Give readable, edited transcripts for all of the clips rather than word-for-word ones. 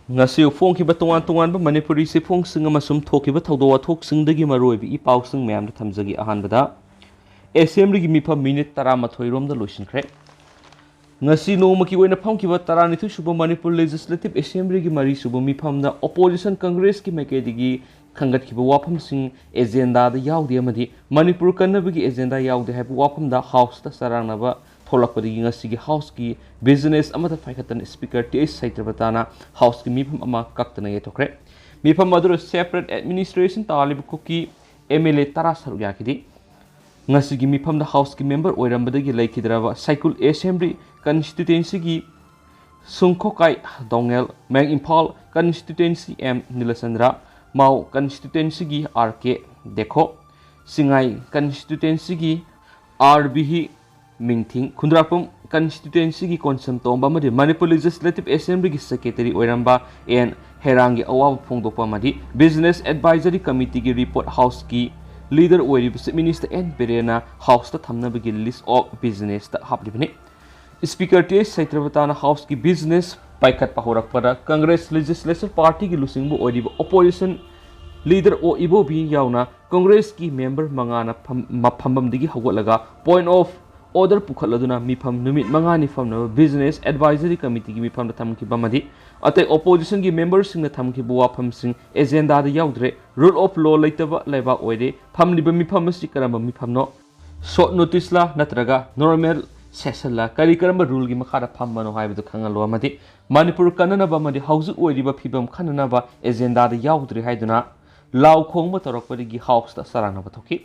ngasi phong ki batongan tongan ba manipuri se phong singa masum thoki ba thodo thok singdagi maroi bi ipaw sing myam da thamjagi ahan bada assembly gi mipham minute 13 rom da losinkhre ngasi no maki oina pham ki ba 12 suba manipur legislative assembly gi mari suba mipham da opposition congress ki makedigi khangat ki ba wafam sing agenda da yaudi amadi manipur kannabagi agenda yaudi ha wafam da house da sarang na ba tholakpadi ngasi gi house ki business amata faikatan speaker ts saitrabatana house ki mifam ama kaktana ye tokre mifam madur separate administration talib kuki mla tara saru yakidi ngasi gi mifam da house ki member oirambadagi laikhidraba cycle assembly constituency gi sungkhokai dongel mang imphal constituency m nilasandra mau constituency gi rk dekho singai constituency gi rbh Mingthing Kundrapum constituency ki konsam tomba madi Manipur Legislative Assembly ki secretary oiramba and herangi awab phongdokpa madi Business Advisory Committee ki report house ki leader oirib minister N Berena house ta thamna bagi list of business ta haplibani Speaker T Saitravatana house ki business paikat pahorak pada Congress Legislative Party ki lusingbu oirib opposition leader o ibo bi yauna Congress ki member mangana maphambam digi hawalaga point of order pukhaladuna mifam numit mangani famna business advisory committee gi mifam da thamki bamadi ate opposition gi members sing na thamki buwa pham sing agenda da yaudre rule of law laitaba laiba oide famliba mifam si karamba mifam no short notice la natraga normal session la kari karamba rule gi makhara phambano haibadu khangalo amadi manipur kanana bamadi hauzu oiriba phibam khanana ba agenda da yaudre haiduna law khongma tarakpari gi house da sarana bathoki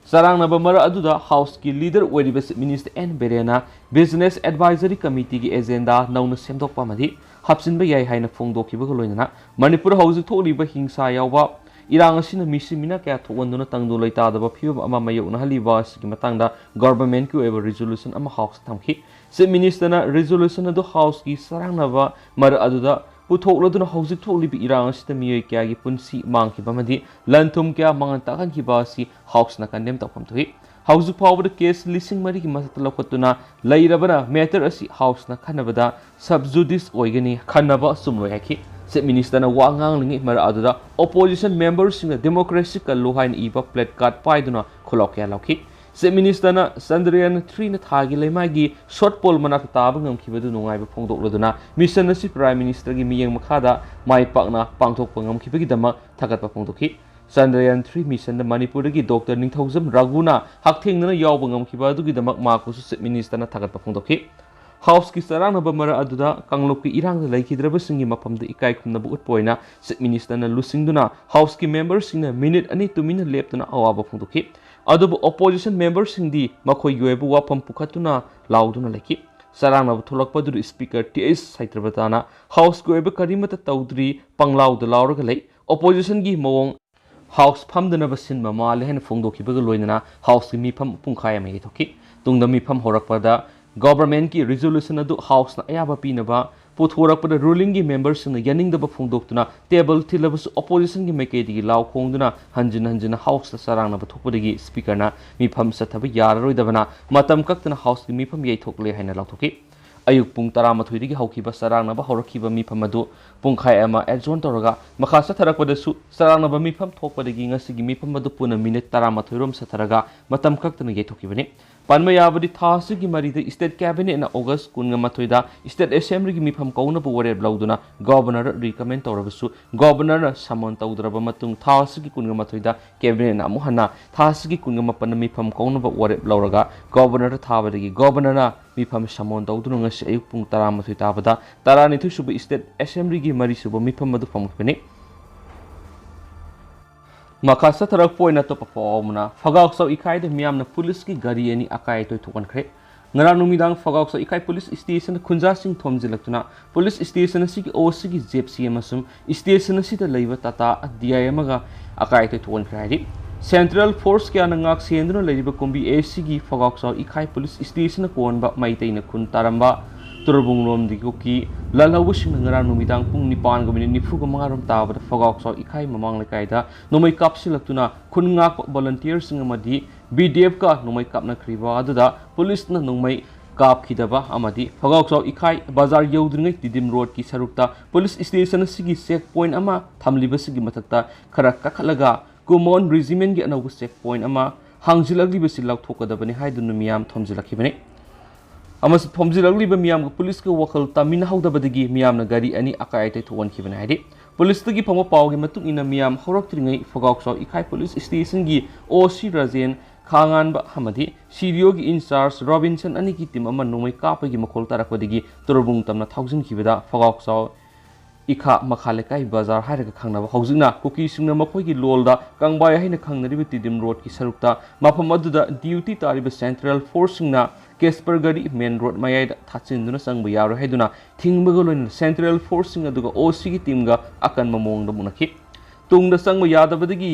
Sarang Nabamara Aduda House ki leader Wedibus Minister N Berena Business Advisory Committee ki agenda Nauna Semdok Pamadi Hapsin Bayai Haina Fongdo Kibagoloina Manipur House Toliba Hingsa Yawa Irangasina Misimina Kat Wanduna Tangdo Laita the Bapu Amamayona Halivas Kimatanga government ku ever resolution ama house tamki Se Minister na resolution do house ki Sarang Nava Mara Aduda Puthokladuna hauzik tholibi irang sita miyoi kya gi punsi mangki bamadi lanthum kya mangan takan ki basi house na kandem tapham thoi hauzik phawbada case lising mari ki masat lokotuna lairabana matter asi house na khanabada subjudice oigani khanaba sumloi haki se minister na wangang lingi mara aduda opposition members sing democracy ka lohain iba plate card paiduna kholokya lokhi se minister na Sandrian 3 na thagi leimagi short poll manak tabang ngamkhibadu nungai ba phongdokladuna mission asi prime minister gi miyeng makhada mai pakna pangthok pangamkhibagi dama thagat pa phongdokhi Sandrian 3 mission na Manipur gi Dr Ningthaujam Raguna hakthengna yaw bangamkhibadu gi dama makusu se minister na thagat pa phongdokhi house ki sarang na bamara aduda kanglop ki irang da laikhidraba singi maphamda ikai khumna bu utpoina se minister na lusingduna house ki members sing na minute ani tumina leptuna awaba phongdokhi Adubu opposition members hindi makhoi yoebu wapam pukhatuna lauduna leki sarangna tholakpadu speaker ts saitrabatana house goebu karimata tawdri panglaud lauraga lei opposition gi mawong house phamdana basin mama lehen phongdoki baga loinana house gi mifam pungkhaya mai thoki tungda mifam horakpada government ki resolution adu house na ayaba pinaba पुथोरकपद ruling की members ने यानिंग दब फोंगदोक्तुना table थिलबस opposition की मेकेदी लाव खोंगदुना हंजिन हंजिन house सरांगना बथोपदगी speaker ना मिफम सथब याररोइदबना मतम कक्तना house की मिफम यैथोकले हैना लाथोकी अयुक पुंग 13 दगी हौखिबा सरांगना हौरखिबा मिफम अदु पुंखाय अमा एडजोन तोरगा मखा सथरकपदसु सरांगना मिफम थोकपदगी ngasi मिफम अदु पुना मिनिट 13 रोम सथरगा मतम कक्तना यैथोकिबनि Panma yabadi thasi ki marida state cabinet na August kunga mathoida state assembly ki mifam kauna bu wore blauduna governor recommend tawrabasu governor na samon tawdraba matung thasi ki kunga mathoida cabinet na muhana thasi ki kunga mapan mifam kauna bu wore blauraga governor thabadagi governor na mifam samon tawduna ngasi ayuk pung 13 tabada 12 subu state assembly ki mari subu mifam madu famukpani Makasa tarak poina to performna fagauk so ikai de Miyamna Police ki Gari ani akai to thokhankhre ngara numidang fagauk so ikai police station khunja sing thomjilaktuna police station si ki osi ki jepsi amasum station si ta leiba tata dia amaga akai to thokhankhre hari central force kya nangak senduna leiba kombi ac gi fagauk so ikai police station kon ba maitai na khun taramba turbung rom dikoki lalhawu sing ngara numidang pung nipan ga minit nifu ga mangarom tabada fagauk so ikai mamang lekaida nomai kapsilaktuna khunngak volunteers sing amadi bdf ka nomai kapna khriba aduda police na nomai कापखिदबा अमदी फगाउचाउ इखाई बाजार यौद्रिङै तिदिम road की सरुक्ता police station सिगी check point अमा थमलिबसिगी मथक्ता खरा कखलगा कुमोन regiment की अनौब checkpoint अमा हांजिलगलिबसि लाउथोकदबनि हाइदुनु मियाम थमजिलखिबनि अमस थमजिलगलिब मियाम police के वखल तामिन हौदबदगी मियामना गाड़ी अनि अकाय तै थोवनखिबनि हाइदि पुलिस तगी फंगो पावगे मतुक इना मियाम हौरक्त्रिङै फगाउचाउ इखाई पुलिस स्टेशन की ओसी राजेन खांगानबा हमदी सीरियो की इंचार्ज रॉबिन्सन अनि की टीम अमा नोमै कापगी मखोल तारकपदगी तुरबुंग तमना थाउजिनखिबदा फगाउचाउ इखा मखालेकाई बाजार हाइरगा खांनाबा हौजिना कुकी सिंगना मखोइगी लोलदा कांगबाय हाइना खांनरिबि तिदिम रोड की सरुक्ता मफम अदुदा ड्यूटी तारिबा सेंट्रल फोर्स सिंगना केसपर गरी मेन रोड मयाइदा थाचिनदुना संगबा यारो हाइदुना थिंगबगा लोइना सेंट्रल फोर्स सिंग अदुगा ओसी की टीम गा अकन ममोंगदा मुनखि तुंगदा संगबा यादबदगी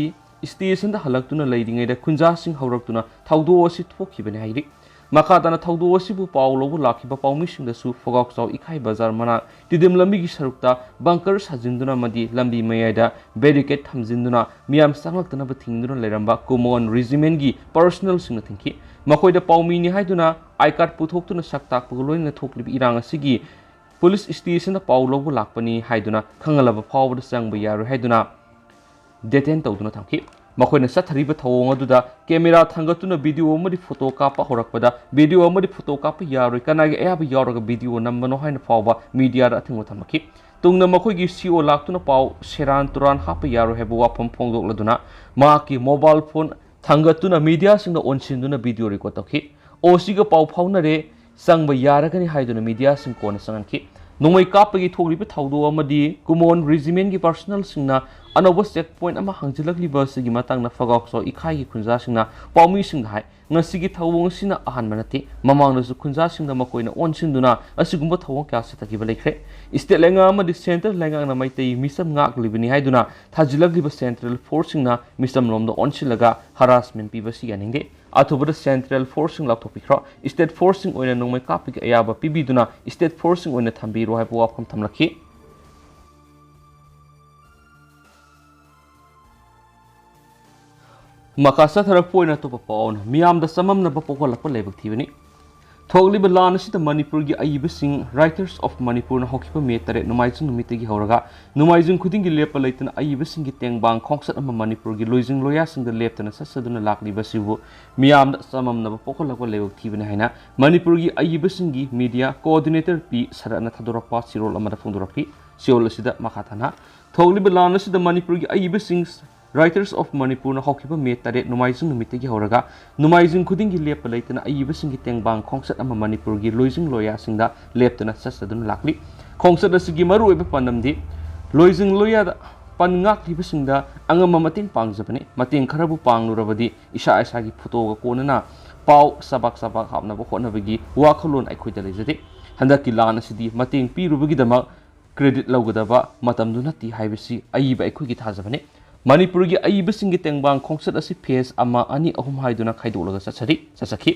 स्टेशन दा हलक्तुना लैरिङैदा खुंजासिंग हौरक्तुना थौदो असि थोखिबनि हाइरि मखाताना थौदो असिबु पाउ लौबु लाखिबा पाउमिसिंगदसु फगाउचाउ इखाई बाजार मना तिदिम लंबिगी सरुक्ता बंकर साजिंदुना मदि लंबी मयाइदा बैरिकेड थमजिंदुना मियाम सांगलक्तनाबा थिंगदुना लेरंबा कुमोन रेजिमेंट की पर्सनल सिंग थिंखि मखोइदा पाउमिनि हाइदुना आई कार्ड पुथोक्तुना सक्ताकपग लोइना थोक्लिबि इरांग असिगी पुलिस स्टेशन दा पाउ लौबु लाक्पनि हाइदुना खंगलबा फावबदा चंगबा यारो हाइदुना डेटेन तौदुना थमखि मखोइना सथरिबा थवोंग अदुदा कैमरा थंगतुना वीडियो अमदि फोटो कापा होरकपदा वीडियो अमदि फोटो कापा यारोय कनागे अयाबा यारोगा वीडियो नंबनो हाइना फावबा मीडिया दा अथिंगो थमखि तुंगना मखोइगी सीओ लाक्तुना पाउ सेरान तुरान हापा यारो हेबो वाफम फोंगदोकलदुना माकी मोबाइल फोन थंगतुना मीडिया सिंगदा ओनसिंदुना वीडियो रिकॉर्ड तौखि ओसीगा पाउ फाउनरे संगबा यारगनि हाइदुना मीडिया सिंग कोना संगनखि नोंमै कापगी थोगलिबा थौदो अमदि कुमोन रेजिमेंट की पर्सनल सिंगना अनौब चेक पॉइंट अमा हांजिलगलिबसिगी मतंगना फगाउचाउ इखाई खुंजासिंगना पाउमिसिंग हाय ngasiगी thawong sina ahan manati mamang nasu khunja singda makoina onsinduna asigumba thawong kya sitakiba lekhre state lenga amadi central lenga na maitei misam ngak libini haiduna thajilagliba central forcing na misam lomda onsilaga harassment pibasi ganingde athubada central forcing lapthopikra state forcing oina nongmai kapik ayaba pibiduna state forcing oina thambiro haibu wafam thamlakhi Makasa thara poina to papaon miam da samam na papokola pa lebak thibani thogli balan si the Manipur gi ayiba sing writers of Manipur na hokipa me tare numaijung numite gi horaga numaijung khuding gi lepa leitan ayiba sing gi tengbang khongsat ama Manipur gi loijing loya sing da leptana sasaduna lakli basibu miam da samam na papokola pa lebak thibani haina Manipur gi ayiba sing gi media coordinator p sarana thadorapa sirol amada phungdoraki siol sida makhatana thogli balan si the Manipur gi ayiba sing Writers of Manipur na hokipa me tare numaijung numite gi horaga numaijung khuding gi lepa leitana ayiba sing gi tengbang khongsat ama Manipur gi loijing loya sing da leptana sasadun lakli khongsat asigi maru ebe pandamdi loijing loya da pan ngak liba sing da angama mating pangjabani mating kharabu panglurabadi isa isa gi photo ga konana pau sabak hapna bo khona bagi wakholon aikhoida lejade handaki lan asidi mating pirubagi dama credit lawgadaba matamdu nati haibisi ayiba aikhui gi thajabani Manipur gi ayiba singi tengbang khongsat asi phase ama ani ahum haiduna khaidolaga sasakhi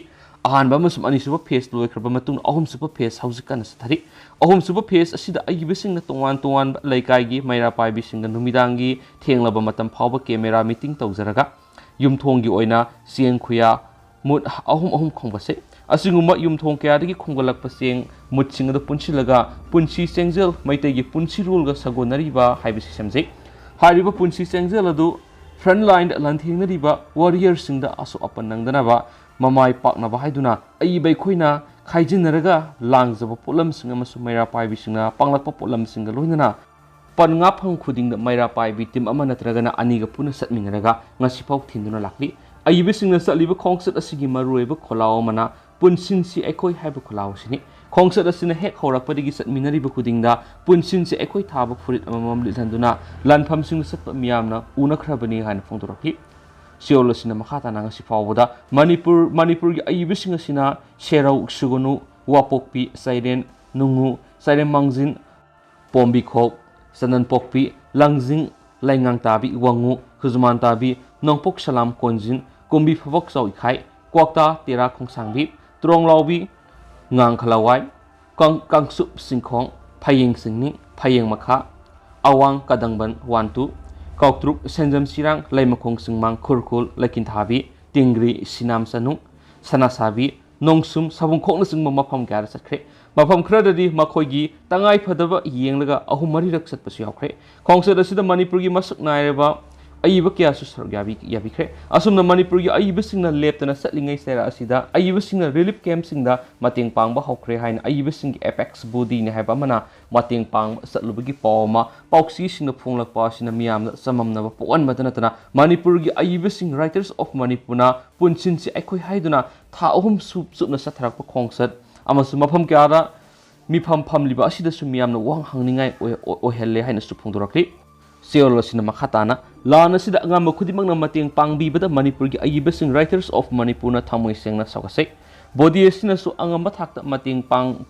ahan ba musum ani suba phase loikraba matung ahum suba phase hausikan sathari ahum suba phase asida ayiba singna tongan laikai gi maira pai bi singa numidangi thenglaba matam phawba camera meeting tawjaraga yumthong gi oina sieng khuya mut ahum khongbase asiguma yumthong kya dagi khonggalakpa seng mut singada punsilaga punsi sengjel maitai gi punsi rule ga sagonari ba haibisi semjei Hariba punsi sengjel adu frontline lanthingna warrior singda asu apan nangdana mamai pakna ba haiduna ayibai khoina khaijinaraga langjaba polam singa masu maira pai bisingna panglakpa polam singa loinana panga phang khuding da maira pai bi tim ama natragana ani ga puna satmingaraga ngasi phau thinduna lakli ayibai singna saliba khongsat asigi marueba kholao mana punsin si ekoi haiba kholao sini khongsat asina hek horakpadigi satminari ba khudingda punsin si ekoi thaba furit amam lithanduna lanpham sing satpa miyamna unakhrabani han phongdoraki siol asina makhata nang si fawda manipur gi ayiba sing asina serau sugunu wapokpi sairen nungu sairen mangjin pombi khok sanan pokpi langjing laingang tabi wangu khuzman tabi nongpok salam konjin kombi phawak sau khai kwakta tera khongsangbi tronglawbi ngang khalawai kangsup singkhong phayeng singni phayeng makha awang kadangban 12 kautruk senjam sirang laimakhong singmang khurkhul lakin thabi tingri sinam sanu sanasabi Nongsum sabung khokna singma mafam kya satkre mafam khradadi makhoigi tangai phadaba yenglaga ahum mari rak satpasu yaukre khongsa asida manipur gi masak naireba aiba kya su yabikhre asumna manipur gi aiba singna leptana satlingai sera asida aiba singna relief camp singda mateng pangba hokre haina aiba sing apex body ne haiba mana mateng pang satlubagi pawma pauksi singna phonglakpa sina miyamna samamna ba pon madana tana manipur gi aiba sing writers of manipuna punsin si aikhoi haiduna tha ahum supna satharakpa khongsat amasu mafam kyara mifam famliba asida su miyamna wang hangningai ohelle haina su phongdorakli Seoul sina makhatana lana sida ngam khudimang na mateng pangbibada manipur gi aiba sing writers of manipur na thamoi sengna sakase body sina su angam thakta mateng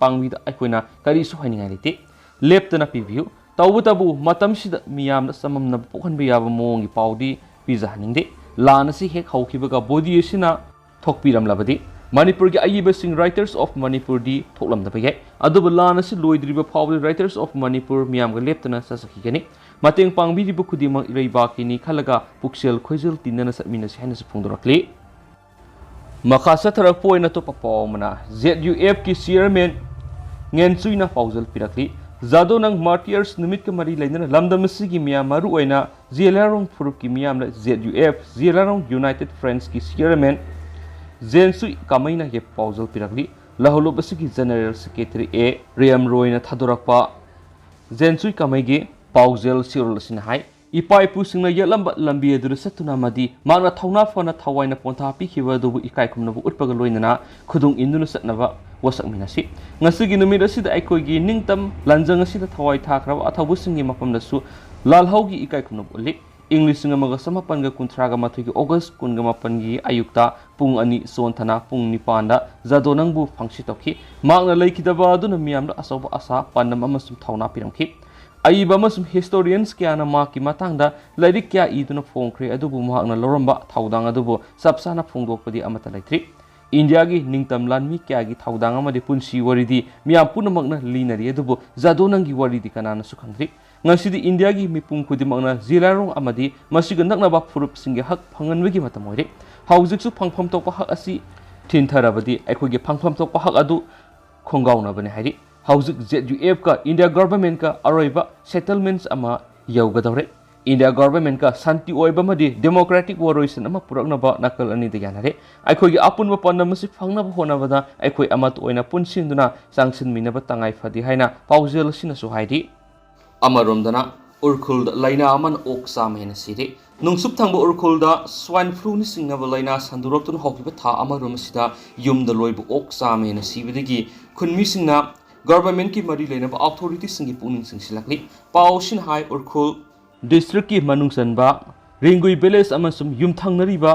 pangbida aikoina kari su haningai lite leptana piview tawutabu matam sida miyam na samam na pokhan bi yaba mongi paudi pizza haningde lana si hek haukibaga body sina thokpiram labadi manipur gi aiba sing writers of manipur di thoklam da page adubu lana si loidriba pawdi writers of manipur miyam ga leptana sasaki gani mateng pangbi bu khudimang ireiba kini khalaga puksel khoijul tinana satmina si haina su phongdorakli makasa tharak poina to papawmana ZUF ki chairman ngensuina paujal pirakli zado nang martyrs numit ka mari lainana lamdam sigi miyam maru oina zelarong furup ki miyam la ZUF zelarong united friends ki chairman zensui kamaina ye paujal pirakli laholo basigi general secretary a riam roina thadorakpa zensui kamaige Paujel Sirul Sinhai, Ipai Pusing Yalamba Lambia du Satuna Madi, Mana Tauna Fona Tawaina Ponta Pikiva du Ikaikum of Utpagaloina, Kudung Indunus Nava, was a minasi. Nasigi no Midasi the Ikogi Ningtam, Lanzangasi the Tawai Takra, Atawusing him upon the Su, Lalhogi Ikaikum of Uli, English Singamagasama Kuntraga Matuki August Kungamapangi Ayukta, Pung Ani Sontana, Pung Nipanda, Zadonangbu Pangshitoki, Magna Lake Dava Dunamiam Asaba Asa, Pandamasum Tauna Piramki. Aiba masum historians kya na maki matangda lairik kya iduna phongkhre adubu mahakna loramba thaudang adubu sapsana phongdokpadi amata laitri India gi ningtam lanmi kya gi thaudang amadi punsi waridi miyam punamakna linari adubu zadonangi waridi kanana sukhangri ngasidi India gi mipung khudimakna zilarong amadi masiga naknaba furup singe hak phanganwegi matamoire haujiksu phangpham tokpa hak asi thintarabadi aikhogi phangpham tokpa hak adu khongauna bane hari Haujik ZUF ka India government ka aroiba settlements ama yaugadawre India government ka santi oiba madi democratic waroisan ama puraknaba nakal ani de yanare aikhogi apunba pandamasi phangnaba honabada aikhoi amat oina punsinduna sangsin minaba tangai phadi haina paujel sina su haidi amaromdana urkhul laina aman oksa mena sire nungsup thangba urkhul da swine flu ni singnaba laina sandurok hokiba tha amarom sida yumda loibu oksa mena sibidigi khunmi singna Government ki mari lena ba authority singi puning singsilakli Paushin High Urkhul district ki manungsanba Ringui village amasum yumthangnari ba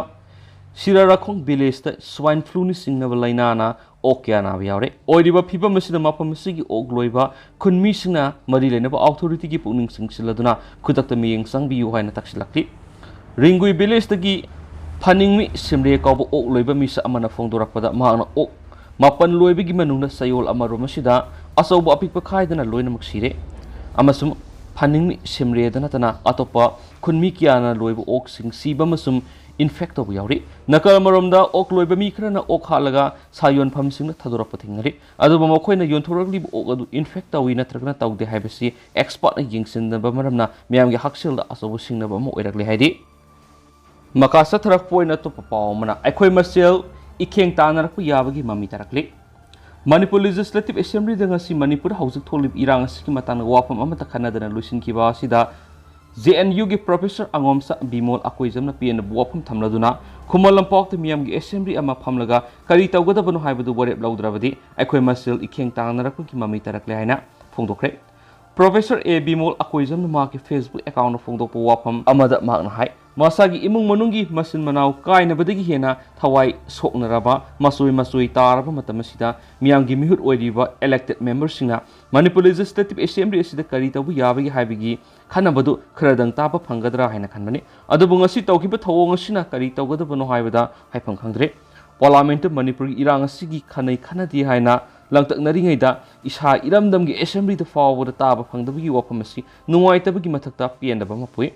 Sirarakhong village ta swine flu ni singnaba lainana okya na yaure oiriba phiba masida mapam sigi ogloiba khunmi singna mari lena ba authority ki puning singsiladuna khudakta miyeng sangbi yu haina taksilakli Ringui village tagi phaningmi simre kawbo ogloiba misa amana phongdorakpada mahana ok Mapan loibigi manungna sayol amarom sida asawba apikpa khaidana loina maksire amasum phaningni simredana tana atopa khunmi kiana loiba ok sing siba masum infect obu yauri nakal maromda ok loiba mi khrana ok halaga sayon pham singna thadorap thingari aduba mokhoina yonthorakli ok adu infect awi natragna tawde haibasi expert na yingsinda ba maramna miyamgi haksel da asawu singna ba mo oirakli haidi makasa tharak poina to papaw mana aikhoi masel Ikeng Tanarapu Yabagi Mami Tarakli Manipur Legislative Assembly Dangasi Manipur Hausik Tolib Irang Sikimatang Wapam Amata Canada and Lucian Kibasida ZNU gi Professor Angomsa Bimol Akoizam na PN Wapam Tamladuna Kumalampok the Miam Assembly Ama Pamlaga Karita Godabano Hibadu Warep Laudravadi Akoi Masil Ikeng Tanarapu Mami Tarakli Haina Fongdokre Professor A Bimol Akoizam na Maki Facebook account of Fongdok Wapam Amada Magna Hai Masagi imung manungi masin manaw kaina badagi hena thawai soknaraba masui taraba matamasida miyamgi mihut oiriba elected members singa Manipur Legislative Assembly asida kari tabu yabagi haibigi khanabadu khradang tapa phangadra haina khanbani adubu ngasi tawkiba thawong asina kari tawgadabano haibada haifang khangdre Parliament Manipur irang asigi khanai khanadi haina langtaknaringaida isa iramdamgi assembly da fawada taba phangdabagi wapamasi nuwaitabagi mathakta piendaba mapui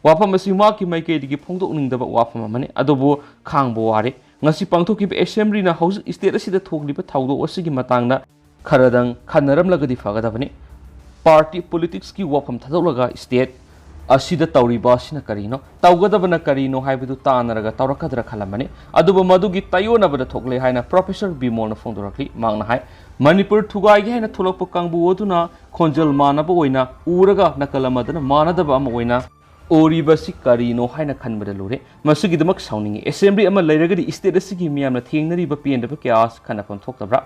Wapam Simaki Maike Pongdo Ningdaba Wapam Mani, Adobo Kang Boare, ngasi pangthokib assembly na house state asida thokliba thawdo asigi matangna kharadang khanaramlagadi fagadabani party politics ki wafam thadolaga state asida tawriba sina karino tawgadabana karino haibidu tanaraga tawrakadra khalamani aduba madugi tayonabada thokle haina professor bimol na phongdorakli mangna hai manipur thugai ge haina tholokpa kangbu oduna khonjal manaba oina uraga nakalamadana manadaba ama oina oribasi karino haina khanbada lure masugidamak sauningi assembly ama lairagadi state asigi miyamna thengnariba pendaba kyas khanapam thoktabra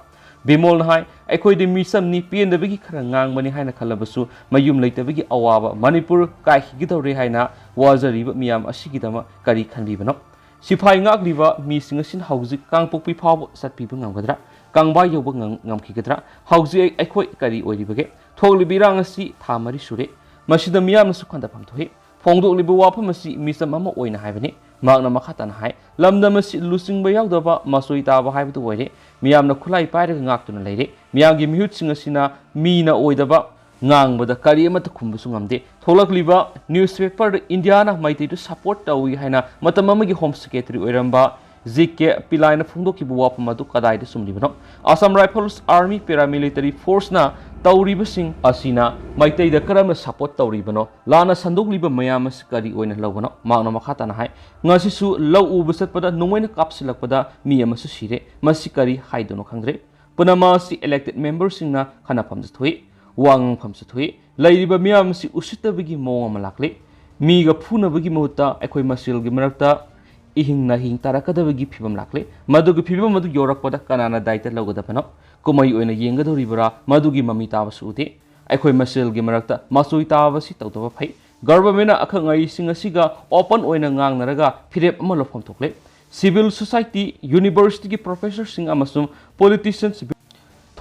bimol na hai akhoi de misam ni pendabagi khara ngangbani haina khalabasu mayum leitabagi awaba manipur kai higidore haina wazariba miyam asigidama kari khanbibano siphai ngagliba mi singasin hauji kangpokpi phaw satpibu ngamgadra kangba yoba ngamkhigadra hauji akhoi kari oiribage thoglibirang asi thamari sure masida miyam nasu khanda phamthohi phongdoklibu wafam asi misam ama oina haibani magna makhatan hai lamdam asi lusingba yaudaba masoi taba haibu oire miyamna khulai pairaga ngaktuna leire miyamgi mihut singasina mina oidaba ngangbada kari amata khumbusu ngamde tholakliba newspaper indiana maiti to support tawi haina matam amagi home secretary oiramba zike pilaina phungdokibu wafam adu kadaida sumlibano assam rifles army paramilitary force na tawribasing asina maitei da karamna support tawribano lana sandokliba mayamas kari oina lawbano magna makhatana hai ngasisu law ubasatpada nungwaina kapsilakpada mi amasu sire masi kari haidono khangre punama si elected members singna khana phamja thoi wang phamsa thoi lairiba miyam si usitabagi mong amalakle mi ga phuna bagi mohutta akhoi masil gi marakta ihing na hing tarakadabagi phibam lakle madugi phibam madu yorakpada kanana daita lawgadapano kumai oina yengadoribara madugi mami tabasu ude akhoi masil gi marakta masoi tabasi tawtaba phai government akhangai singasiga open oina ngangnaraga phirep ama lofam thokle civil society university ki professor sing amasum politicians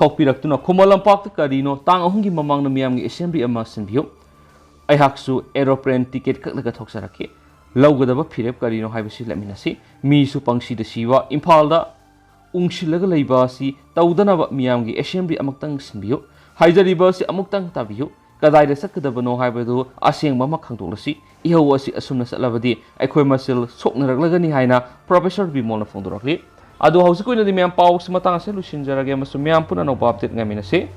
thokpiraktuna khumalampakta karino tang ahungi mamangna miyamgi assembly ama sinbiyo aihaksu aeroplane ticket kaklaga thoksaraki lawgadaba phirep karino haibasi laminasi misu pangsi da siwa imphalda ungsilaga leiba si tawdanaba miyamgi assembly amaktang sinbiyo haijariba si amuktang tabiyo kadaida sakadabano haibadu asengba ma khangdoklasi ihau asi asumna satlabadi akhoi masil soknaraglagani haina professor bimolna phongdorakli adu hausi koina di miyam paw si matang ase lusinjarage masu miyam puna no update ngaminase